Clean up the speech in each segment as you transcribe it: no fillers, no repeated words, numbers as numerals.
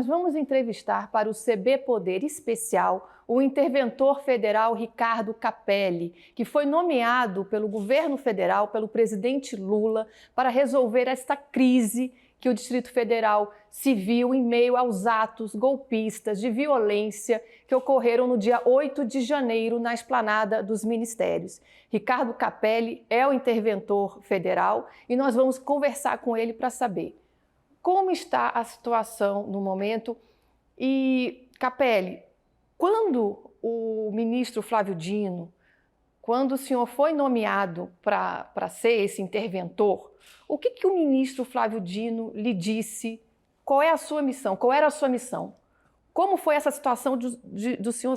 nós vamos entrevistar para o CB Poder Especial o interventor federal Ricardo Capelli, que foi nomeado pelo governo federal, pelo presidente Lula, para resolver esta crise que o Distrito Federal se viu em meio aos atos golpistas de violência que ocorreram no dia 8 de janeiro na esplanada dos ministérios. Ricardo Capelli é o interventor federal e nós vamos conversar com ele para saber como está a situação no momento. E, Capelli, quando o ministro Flávio Dino, quando o senhor foi nomeado para ser esse interventor, o que o ministro Flávio Dino lhe disse? Qual é a sua missão? Qual era a sua missão? Como foi essa situação do senhor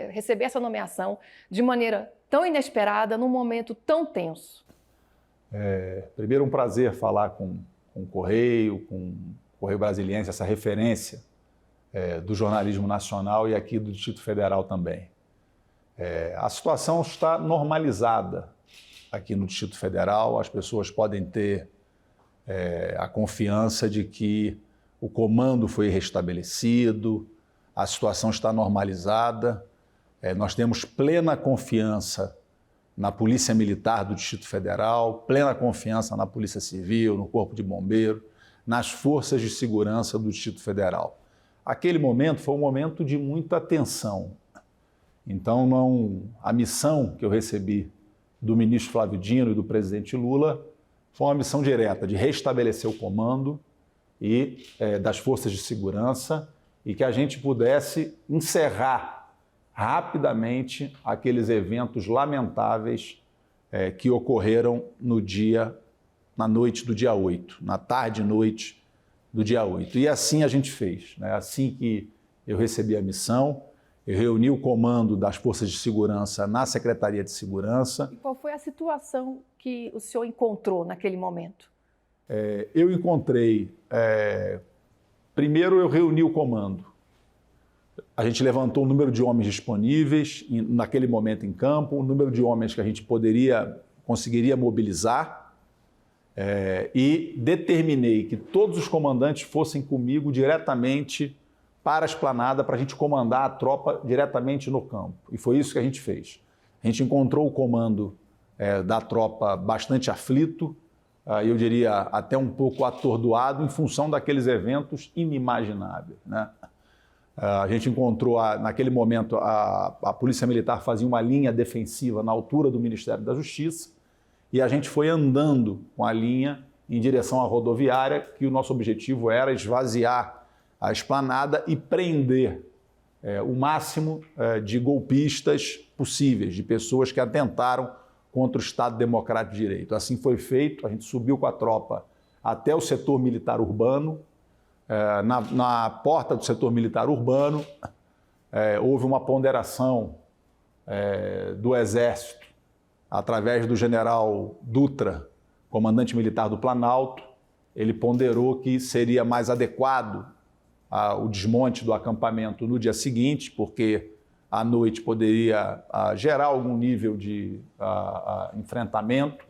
receber essa nomeação de maneira tão inesperada, num momento tão tenso? Primeiro, um prazer falar com o Correio, com o Correio Brasiliense, essa referência do jornalismo nacional e aqui do Distrito Federal também. A situação está normalizada aqui no Distrito Federal, as pessoas podem ter a confiança de que o comando foi restabelecido, a situação está normalizada, nós temos plena confiança na Polícia Militar do Distrito Federal, plena confiança na Polícia Civil, no Corpo de Bombeiro, nas forças de segurança do Distrito Federal. Aquele momento foi um momento de muita tensão. Então, a missão que eu recebi do ministro Flávio Dino e do presidente Lula foi uma missão direta de restabelecer o comando e das forças de segurança e que a gente pudesse encerrar rapidamente aqueles eventos lamentáveis que ocorreram na noite do dia 8, na tarde e noite do dia 8. E assim a gente fez, né? Assim que eu recebi a missão, eu reuni o comando das forças de segurança na Secretaria de Segurança. E qual foi a situação que o senhor encontrou naquele momento? Eu encontrei... Primeiro, eu reuni o comando. A gente levantou o número de homens disponíveis naquele momento em campo, o número de homens que a gente conseguiria mobilizar e determinei que todos os comandantes fossem comigo diretamente para a esplanada para a gente comandar a tropa diretamente no campo. E foi isso que a gente fez. A gente encontrou o comando da tropa bastante aflito, eu diria até um pouco atordoado em função daqueles eventos inimagináveis, né? A gente encontrou, naquele momento, a Polícia Militar fazia uma linha defensiva na altura do Ministério da Justiça e a gente foi andando com a linha em direção à rodoviária, que o nosso objetivo era esvaziar a esplanada e prender o máximo de golpistas possíveis, de pessoas que atentaram contra o Estado Democrático de Direito. Assim foi feito, a gente subiu com a tropa até o setor militar urbano. Na porta do setor militar urbano, houve uma ponderação do Exército, através do general Dutra, comandante militar do Planalto. Ele ponderou que seria mais adequado o desmonte do acampamento no dia seguinte, porque à noite poderia gerar algum nível de enfrentamento,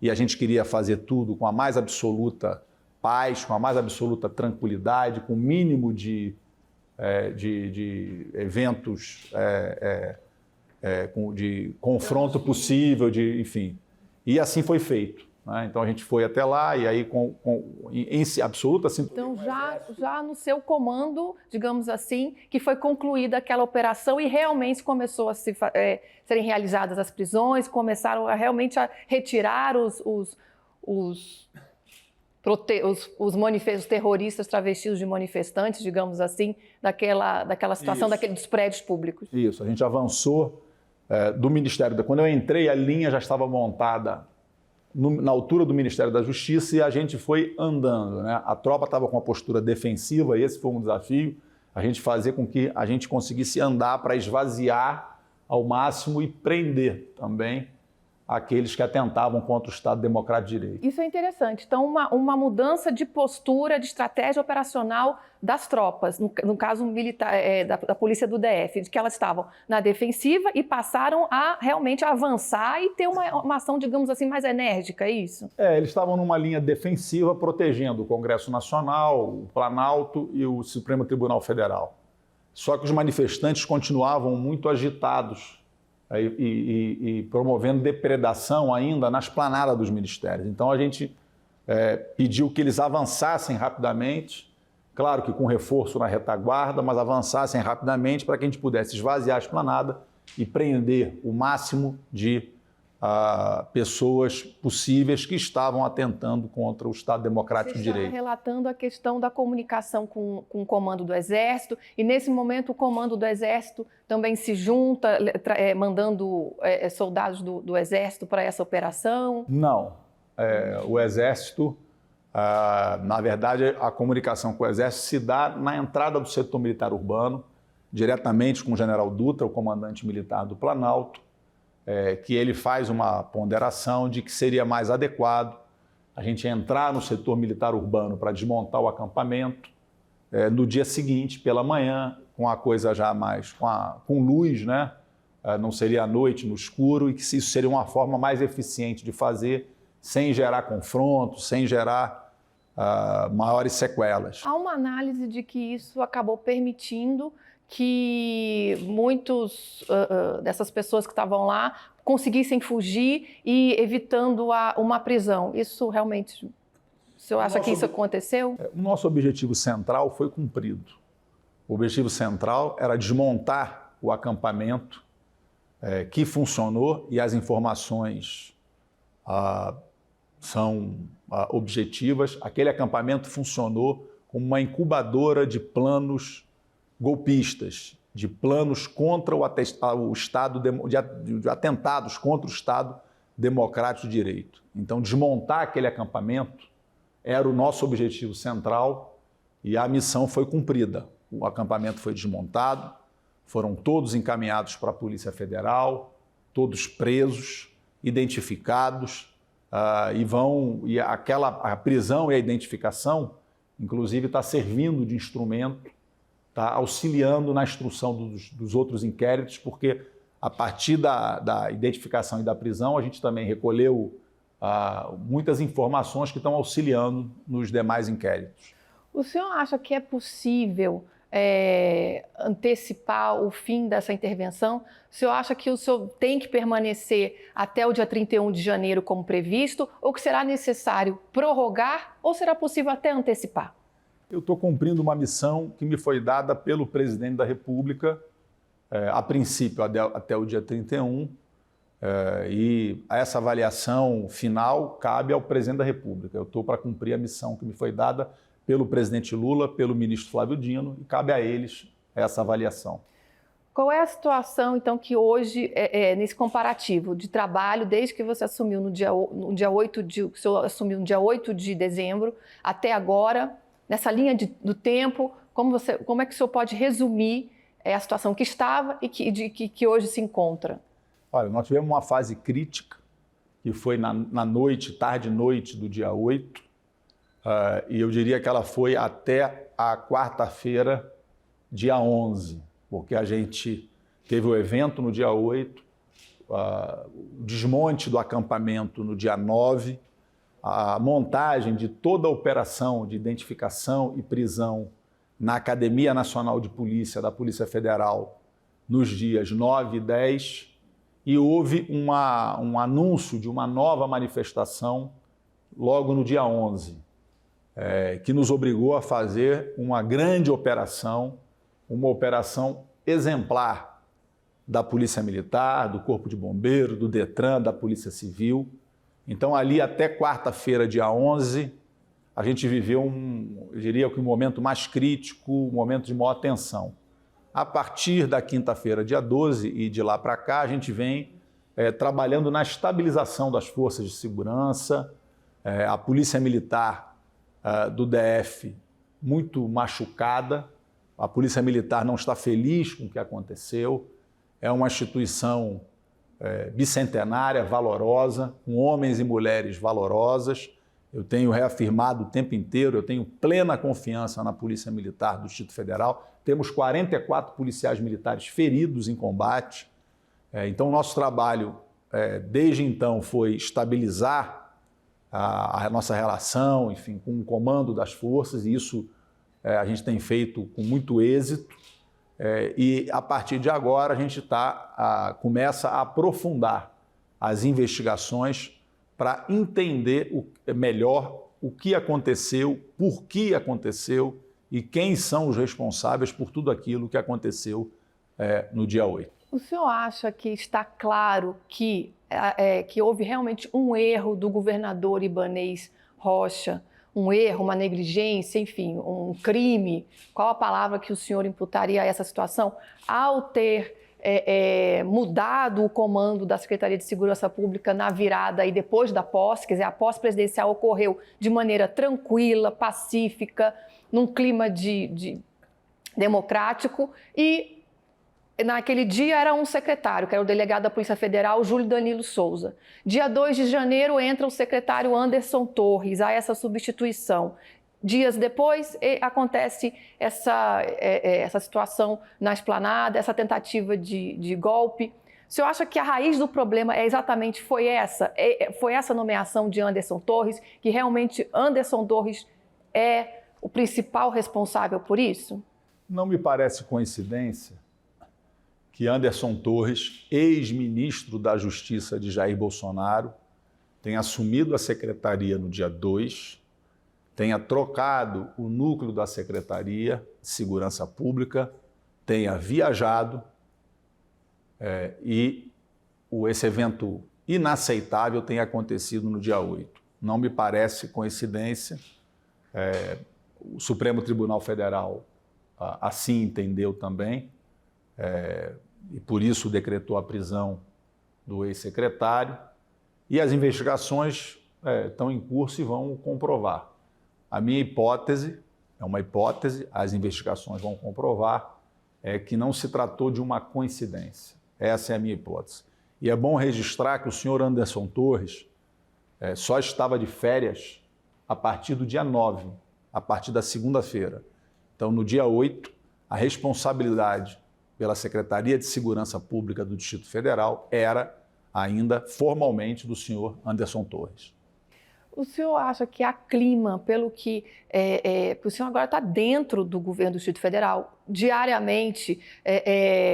e a gente queria fazer tudo com a mais absoluta paz, com a mais absoluta tranquilidade, com o mínimo de eventos de confronto possível, enfim. E assim foi feito, né? Então a gente foi até lá e aí em absoluta sintonia. Então já no seu comando, digamos assim, que foi concluída aquela operação e realmente começou a serem realizadas as prisões, começaram realmente a retirar os terroristas travestidos de manifestantes, digamos assim, daquela situação dos prédios públicos. Isso, a gente avançou do Ministério. Quando eu entrei, a linha já estava montada na altura do Ministério da Justiça e a gente foi andando, né? A tropa estava com uma postura defensiva, esse foi um desafio, a gente fazer com que a gente conseguisse andar para esvaziar ao máximo e prender também aqueles que atentavam contra o Estado Democrático de Direito. Isso é interessante. Então, uma mudança de postura, de estratégia operacional das tropas, no caso militar, da polícia do DF, de que elas estavam na defensiva e passaram a realmente avançar e ter uma ação, digamos assim, mais enérgica, é isso? Eles estavam numa linha defensiva, protegendo o Congresso Nacional, o Planalto e o Supremo Tribunal Federal. Só que os manifestantes continuavam muito agitados e promovendo depredação ainda na esplanada dos ministérios. Então a gente pediu que eles avançassem rapidamente, claro que com reforço na retaguarda, mas avançassem rapidamente para que a gente pudesse esvaziar a esplanada e prender o máximo de pessoas possíveis que estavam atentando contra o Estado Democrático de Direito. Você está relatando a questão da comunicação com o comando do Exército, e nesse momento o comando do Exército também se junta, mandando soldados do Exército para essa operação? Não. O Exército, na verdade, a comunicação com o Exército se dá na entrada do setor militar urbano, diretamente com o general Dutra, o comandante militar do Planalto, que ele faz uma ponderação de que seria mais adequado a gente entrar no setor militar urbano para desmontar o acampamento no dia seguinte, pela manhã, com a coisa já mais com luz, né? Não seria à noite, no escuro, e que isso seria uma forma mais eficiente de fazer, sem gerar confronto, sem gerar maiores sequelas. Há uma análise de que isso acabou permitindo que muitos dessas pessoas que estavam lá conseguissem fugir e evitando uma prisão. Isso realmente, o senhor acha que isso aconteceu? O nosso objetivo central foi cumprido. O objetivo central era desmontar o acampamento que funcionou, e as informações são objetivas. Aquele acampamento funcionou como uma incubadora de planos golpistas, de planos contra o Estado, de atentados contra o Estado Democrático de Direito. Então, desmontar aquele acampamento era o nosso objetivo central e a missão foi cumprida. O acampamento foi desmontado, foram todos encaminhados para a Polícia Federal, todos presos, identificados, e a prisão e a identificação, inclusive, está servindo de instrumento, está auxiliando na instrução dos outros inquéritos, porque a partir da identificação e da prisão, a gente também recolheu muitas informações que estão auxiliando nos demais inquéritos. O senhor acha que é possível antecipar o fim dessa intervenção? O senhor acha que o senhor tem que permanecer até o dia 31 de janeiro como previsto, ou que será necessário prorrogar, ou será possível até antecipar? Eu estou cumprindo uma missão que me foi dada pelo presidente da República, a princípio até o dia 31, e essa avaliação final cabe ao presidente da República. Eu estou para cumprir a missão que me foi dada pelo presidente Lula, pelo ministro Flávio Dino, e cabe a eles essa avaliação. Qual é a situação, então, que hoje, nesse comparativo de trabalho, desde que você assumiu o senhor assumiu no dia 8 de dezembro, até agora, nessa linha do tempo, como é que o senhor pode resumir a situação que estava e que hoje se encontra? Olha, nós tivemos uma fase crítica, que foi na noite, tarde e noite do dia 8, e eu diria que ela foi até a quarta-feira, dia 11, porque a gente teve o evento no dia 8, o desmonte do acampamento no dia 9, a montagem de toda a operação de identificação e prisão na Academia Nacional de Polícia da Polícia Federal nos dias 9 e 10, e houve um anúncio de uma nova manifestação logo no dia 11, que nos obrigou a fazer uma grande operação, uma operação exemplar da Polícia Militar, do Corpo de Bombeiros, do Detran, da Polícia Civil. Então, ali até quarta-feira, dia 11, a gente viveu eu diria que um momento mais crítico, um momento de maior tensão. A partir da quinta-feira, dia 12, e de lá para cá, a gente vem trabalhando na estabilização das forças de segurança, a Polícia Militar do DF muito machucada, a Polícia Militar não está feliz com o que aconteceu, é uma instituição bicentenária, valorosa, com homens e mulheres valorosas. Eu tenho reafirmado o tempo inteiro, eu tenho plena confiança na Polícia Militar do Distrito Federal. Temos 44 policiais militares feridos em combate. Então, o nosso trabalho, desde então, foi estabilizar a nossa relação, enfim, com o comando das forças, e isso a gente tem feito com muito êxito. E, a partir de agora, a gente começa a aprofundar as investigações para entender melhor o que aconteceu, por que aconteceu e quem são os responsáveis por tudo aquilo que aconteceu no dia 8. O senhor acha que está claro que houve realmente um erro do governador Ibanez Rocha, um erro, uma negligência, enfim, um crime? Qual a palavra que o senhor imputaria a essa situação ao ter mudado o comando da Secretaria de Segurança Pública na virada e depois da posse? Quer dizer, a posse presidencial ocorreu de maneira tranquila, pacífica, num clima democrático, e naquele dia era um secretário, que era o delegado da Polícia Federal, Júlio Danilo Souza. Dia 2 de janeiro entra o secretário Anderson Torres, a essa substituição. Dias depois acontece essa situação na Esplanada, essa tentativa de golpe. O senhor acha que a raiz do problema foi essa nomeação de Anderson Torres, que realmente Anderson Torres é o principal responsável por isso? Não me parece coincidência que Anderson Torres, ex-ministro da Justiça de Jair Bolsonaro, tenha assumido a secretaria no dia 2, tenha trocado o núcleo da Secretaria de Segurança Pública, tenha viajado e esse evento inaceitável tenha acontecido no dia 8. Não me parece coincidência. O Supremo Tribunal Federal assim entendeu também, e por isso decretou a prisão do ex-secretário, e as investigações estão em curso e vão comprovar. A minha hipótese, é uma hipótese, as investigações vão comprovar, que não se tratou de uma coincidência. Essa é a minha hipótese. E é bom registrar que o senhor Anderson Torres só estava de férias a partir do dia 9, a partir da segunda-feira. Então, no dia 8, a responsabilidade pela Secretaria de Segurança Pública do Distrito Federal era ainda formalmente do senhor Anderson Torres. O senhor acha que há clima, pelo que o senhor agora está dentro do governo do Distrito Federal, diariamente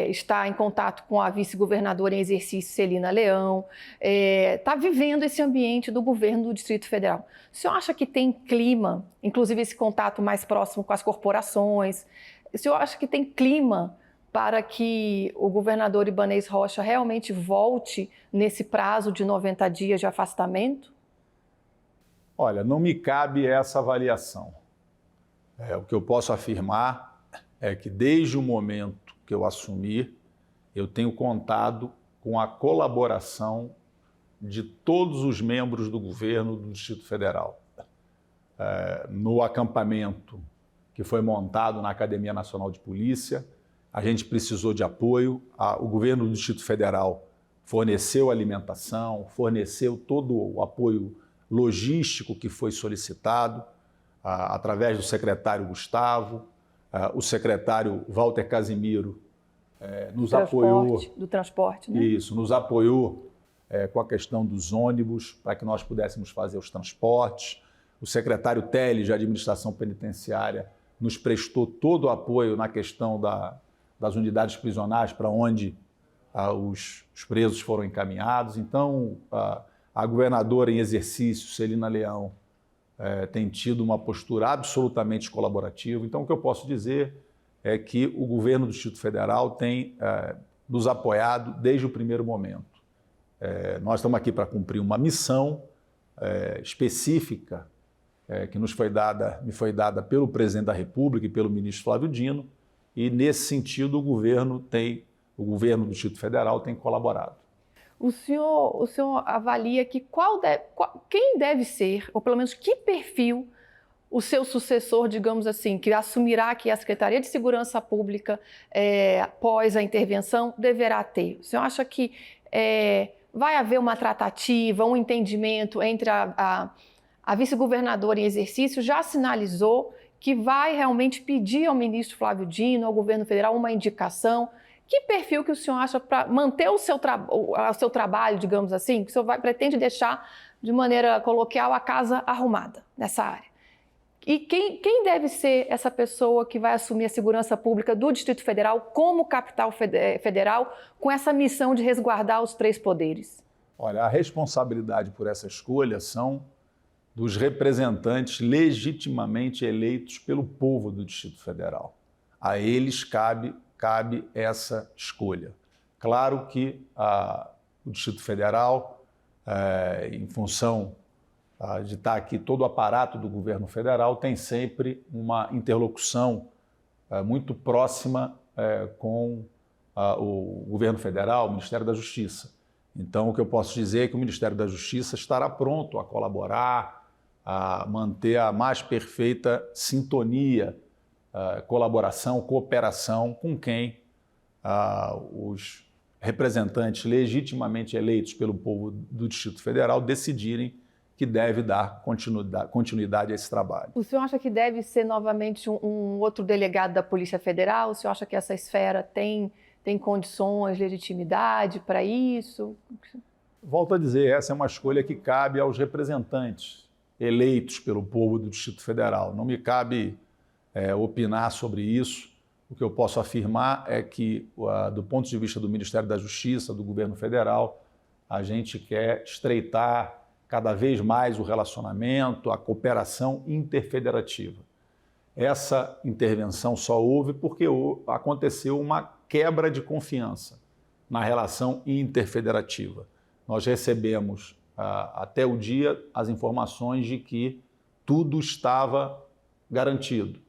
está em contato com a vice-governadora em exercício, Celina Leão, está vivendo esse ambiente do governo do Distrito Federal. O senhor acha que tem clima, inclusive esse contato mais próximo com as corporações, o senhor acha que tem clima para que o governador Ibanez Rocha realmente volte nesse prazo de 90 dias de afastamento? Olha, não me cabe essa avaliação. O que eu posso afirmar é que desde o momento que eu assumi, eu tenho contado com a colaboração de todos os membros do governo do Distrito Federal. No acampamento que foi montado na Academia Nacional de Polícia, a gente precisou de apoio, o governo do Distrito Federal forneceu alimentação, forneceu todo o apoio logístico que foi solicitado, através do secretário Gustavo, o secretário Walter Casimiro nos apoiou. Do transporte, né? Isso, nos apoiou com a questão dos ônibus, para que nós pudéssemos fazer os transportes. O secretário Teles, de Administração Penitenciária, nos prestou todo o apoio na questão das unidades prisionais, para onde os presos foram encaminhados. Então, a governadora em exercício, Celina Leão, tem tido uma postura absolutamente colaborativa. Então, o que eu posso dizer é que o governo do Distrito Federal tem nos apoiado desde o primeiro momento. Nós estamos aqui para cumprir uma missão específica que me foi dada pelo presidente da República e pelo ministro Flávio Dino, e nesse sentido o governo do Distrito Federal tem colaborado. O senhor avalia que quem deve ser, ou pelo menos que perfil o seu sucessor, digamos assim, que assumirá aqui a Secretaria de Segurança Pública após a intervenção, deverá ter? O senhor acha que vai haver uma tratativa, um entendimento entre a vice-governadora em exercício? Já sinalizou que vai realmente pedir ao ministro Flávio Dino, ao governo federal, uma indicação? Que perfil que o senhor acha para manter o seu trabalho, digamos assim, que o senhor pretende deixar, de maneira coloquial, a casa arrumada nessa área? E quem deve ser essa pessoa que vai assumir a segurança pública do Distrito Federal como capital federal, com essa missão de resguardar os três poderes? Olha, a responsabilidade por essa escolha são dos representantes legitimamente eleitos pelo povo do Distrito Federal. A eles cabe essa escolha. Claro que o Distrito Federal, em função de estar aqui todo o aparato do governo federal, tem sempre uma interlocução muito próxima com o governo federal, o Ministério da Justiça. Então, o que eu posso dizer é que o Ministério da Justiça estará pronto a colaborar, a manter a mais perfeita sintonia, colaboração, cooperação com quem os representantes legitimamente eleitos pelo povo do Distrito Federal decidirem que deve dar continuidade a esse trabalho. O senhor acha que deve ser novamente um outro delegado da Polícia Federal? O senhor acha que essa esfera tem condições, legitimidade para isso? Volto a dizer, essa é uma escolha que cabe aos representantes eleitos pelo povo do Distrito Federal. Não me cabe opinar sobre isso. O que eu posso afirmar é que, do ponto de vista do Ministério da Justiça, do governo federal, a gente quer estreitar cada vez mais o relacionamento, a cooperação interfederativa. Essa intervenção só houve porque aconteceu uma quebra de confiança na relação interfederativa. Nós recebemos, até o dia, as informações de que tudo estava garantido.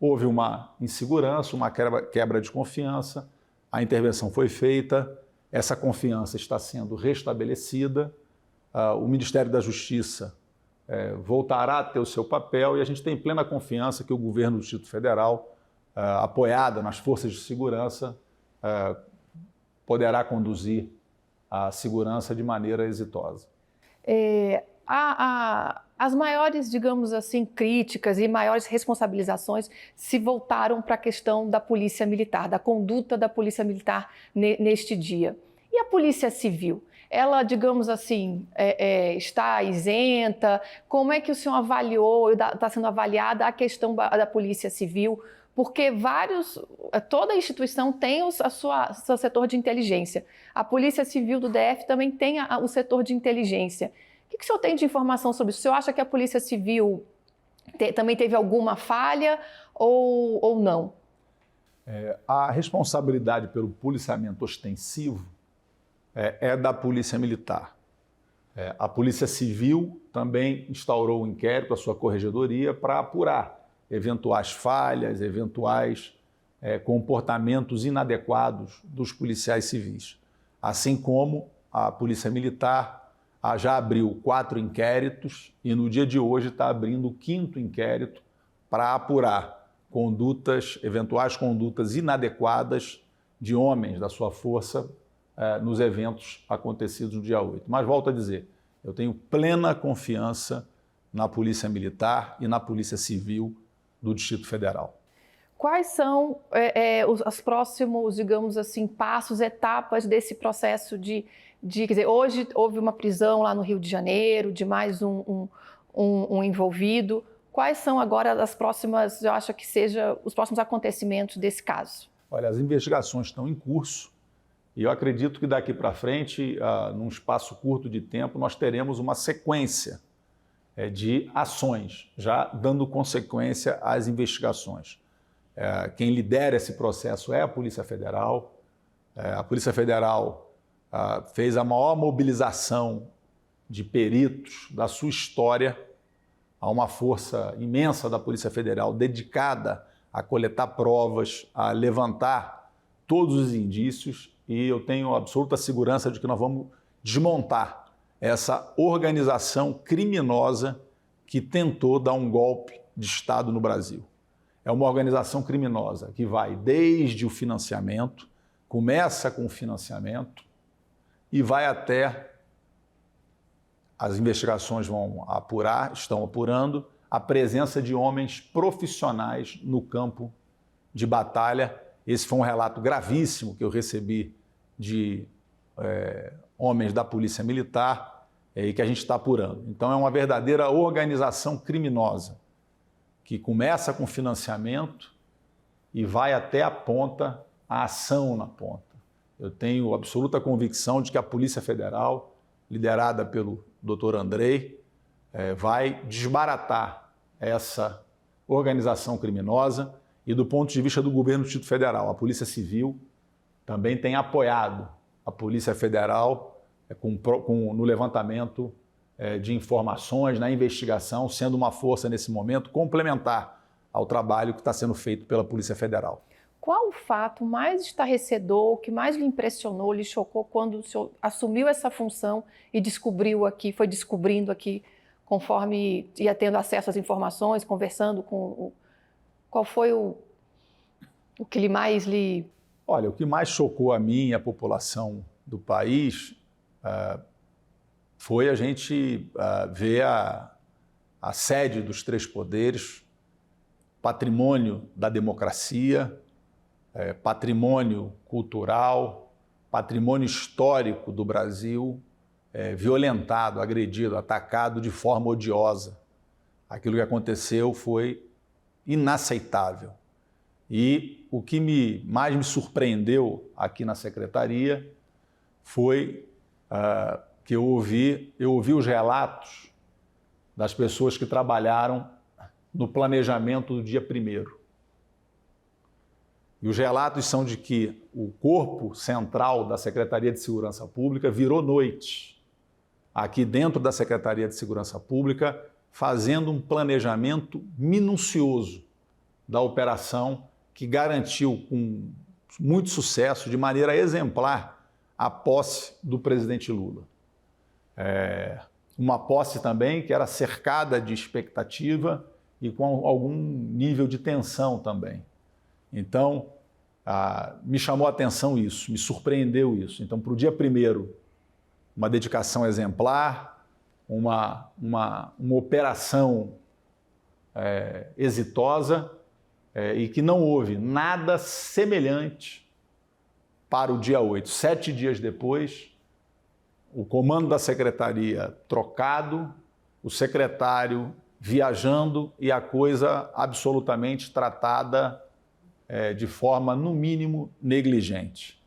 Houve uma insegurança, uma quebra de confiança, a intervenção foi feita, essa confiança está sendo restabelecida, o Ministério da Justiça voltará a ter o seu papel e a gente tem plena confiança que o governo do Distrito Federal, apoiado nas forças de segurança, poderá conduzir a segurança de maneira exitosa. As maiores, digamos assim, críticas e maiores responsabilizações se voltaram para a questão da Polícia Militar, da conduta da Polícia Militar neste dia. E a Polícia Civil? Ela, digamos assim, está isenta? Como é que o senhor avaliou, está sendo avaliada a questão da Polícia Civil? Porque toda instituição tem o seu setor de inteligência. A Polícia Civil do DF também tem o setor de inteligência. O que o senhor tem de informação sobre isso? O senhor acha que a Polícia Civil também teve alguma falha ou não? A responsabilidade pelo policiamento ostensivo é da Polícia Militar. A Polícia Civil também instaurou um inquérito, a sua corregedoria, para apurar eventuais falhas, eventuais comportamentos inadequados dos policiais civis. Assim como a Polícia Militar já abriu 4 inquéritos e no dia de hoje está abrindo o 5º inquérito para apurar eventuais condutas inadequadas de homens da sua força nos eventos acontecidos no dia 8. Mas volto a dizer, eu tenho plena confiança na Polícia Militar e na Polícia Civil do Distrito Federal. Quais são os próximos, digamos assim, passos, etapas desse processo quer dizer, hoje houve uma prisão lá no Rio de Janeiro de mais um envolvido. Quais são agora as próximas, eu acho que seja os próximos acontecimentos desse caso? Olha, as investigações estão em curso e eu acredito que daqui para frente, num espaço curto de tempo, nós teremos uma sequência de ações, já dando consequência às investigações. Quem lidera esse processo é a Polícia Federal. A Polícia Federal fez a maior mobilização de peritos da sua história. Há uma força imensa da Polícia Federal dedicada a coletar provas, a levantar todos os indícios e eu tenho absoluta segurança de que nós vamos desmontar essa organização criminosa que tentou dar um golpe de Estado no Brasil. É uma organização criminosa que vai desde o financiamento, começa com o financiamento e vai até, as investigações vão apurar, estão apurando, a presença de homens profissionais no campo de batalha. Esse foi um relato gravíssimo que eu recebi de homens da Polícia Militar e que a gente está apurando. Então é uma verdadeira organização criminosa que começa com financiamento e vai até a ponta, a ação na ponta. Eu tenho absoluta convicção de que a Polícia Federal, liderada pelo Dr. Andrei, vai desbaratar essa organização criminosa e, do ponto de vista do governo do Distrito Federal, a Polícia Civil também tem apoiado a Polícia Federal no levantamento de informações, na investigação, sendo uma força, nesse momento, complementar ao trabalho que está sendo feito pela Polícia Federal. Qual o fato mais estarrecedor, que mais lhe impressionou, lhe chocou quando o senhor assumiu essa função e foi descobrindo aqui, conforme ia tendo acesso às informações, conversando com qual foi o que mais lhe... Olha, o que mais chocou a mim e a população do país foi a gente ver a sede dos três poderes, patrimônio da democracia, patrimônio cultural, patrimônio histórico do Brasil, violentado, agredido, atacado de forma odiosa. Aquilo que aconteceu foi inaceitável. E o que mais me surpreendeu aqui na secretaria foi que eu ouvi os relatos das pessoas que trabalharam no planejamento do dia 1º. E os relatos são de que o corpo central da Secretaria de Segurança Pública virou noite aqui dentro da Secretaria de Segurança Pública, fazendo um planejamento minucioso da operação que garantiu com muito sucesso, de maneira exemplar, a posse do presidente Lula. Uma posse também que era cercada de expectativa e com algum nível de tensão também. Então, me chamou a atenção isso, me surpreendeu isso. Então, para o dia 1º, uma dedicação exemplar, uma operação exitosa e que não houve nada semelhante para o dia 8. 7 dias depois, o comando da secretaria trocado, o secretário viajando e a coisa absolutamente tratada de forma, no mínimo, negligente.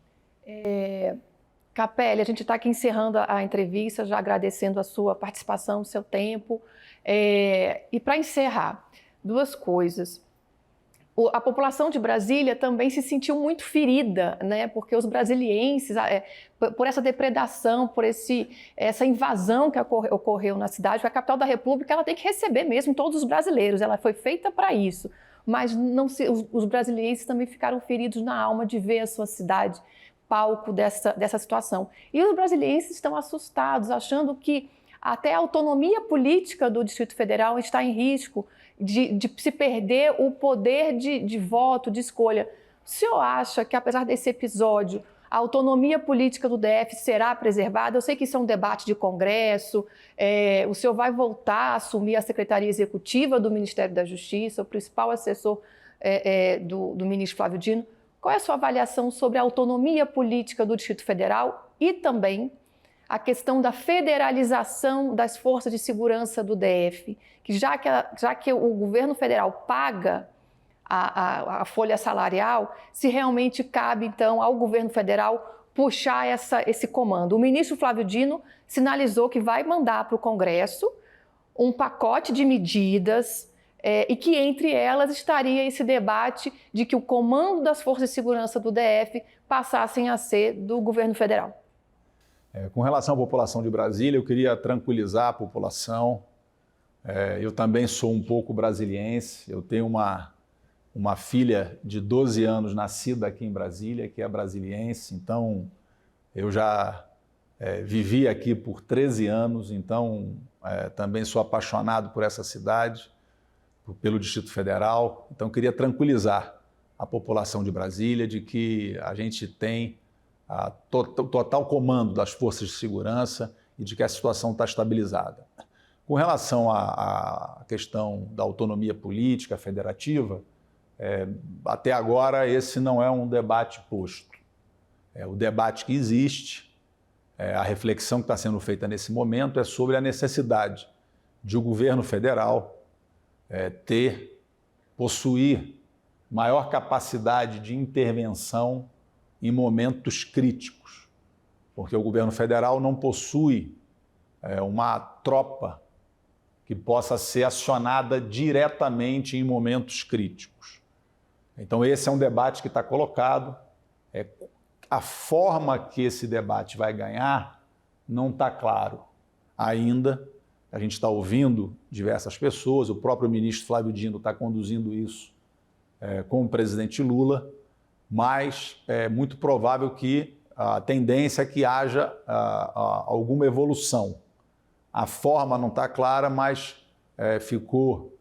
Capelli, a gente está aqui encerrando a entrevista, já agradecendo a sua participação, o seu tempo. E para encerrar, 2 coisas. A população de Brasília também se sentiu muito ferida, né? Porque os brasilienses, por essa depredação, por essa invasão que ocorreu na cidade, porque a capital da República ela tem que receber mesmo todos os brasileiros, ela foi feita para isso. Mas os brasilienses também ficaram feridos na alma de ver a sua cidade palco dessa situação. E os brasilienses estão assustados, achando que até a autonomia política do Distrito Federal está em risco de se perder o poder de voto, de escolha. O senhor acha que, apesar desse episódio, a autonomia política do DF será preservada? Eu sei que isso é um debate de Congresso, o senhor vai voltar a assumir a Secretaria Executiva do Ministério da Justiça, o principal assessor do ministro Flávio Dino. Qual é a sua avaliação sobre a autonomia política do Distrito Federal e também a questão da federalização das forças de segurança do DF, que já que o governo federal paga a folha salarial, se realmente cabe, então, ao governo federal puxar esse comando. O ministro Flávio Dino sinalizou que vai mandar para o Congresso um pacote de medidas e que, entre elas, estaria esse debate de que o comando das forças de segurança do DF passassem a ser do governo federal. Com relação à população de Brasília, eu queria tranquilizar a população. Eu também sou um pouco brasiliense, eu tenho uma filha de 12 anos nascida aqui em Brasília, que é brasiliense, então eu já Vivi aqui por 13 anos, então também sou apaixonado por essa cidade, pelo Distrito Federal. Então queria tranquilizar a população de Brasília de que a gente tem o total comando das forças de segurança e de que a situação está estabilizada. Com relação à questão da autonomia política federativa, até agora esse não é um debate posto. O debate que existe, a reflexão que está sendo feita nesse momento é sobre a necessidade de o governo federal possuir maior capacidade de intervenção em momentos críticos, porque o governo federal não possui uma tropa que possa ser acionada diretamente em momentos críticos. Então esse é um debate que está colocado. A forma que esse debate vai ganhar não está claro ainda. A gente está ouvindo diversas pessoas, o próprio ministro Flávio Dino está conduzindo isso com o presidente Lula, mas é muito provável que a tendência é que haja alguma evolução. A forma não está clara, mas ficou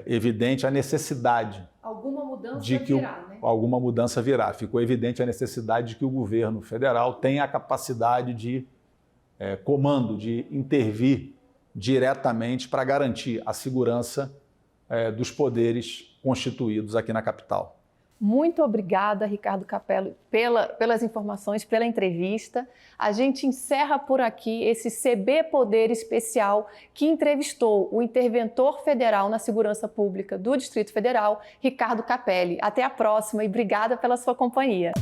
evidente a necessidade. Alguma mudança virá, né? Alguma mudança virá. Ficou evidente a necessidade de que o governo federal tenha a capacidade de comando, de intervir diretamente para garantir a segurança dos poderes constituídos aqui na capital. Muito obrigada, Ricardo Capello, pelas informações, pela entrevista. A gente encerra por aqui esse CB Poder Especial que entrevistou o interventor federal na segurança pública do Distrito Federal, Ricardo Capelli. Até a próxima e obrigada pela sua companhia.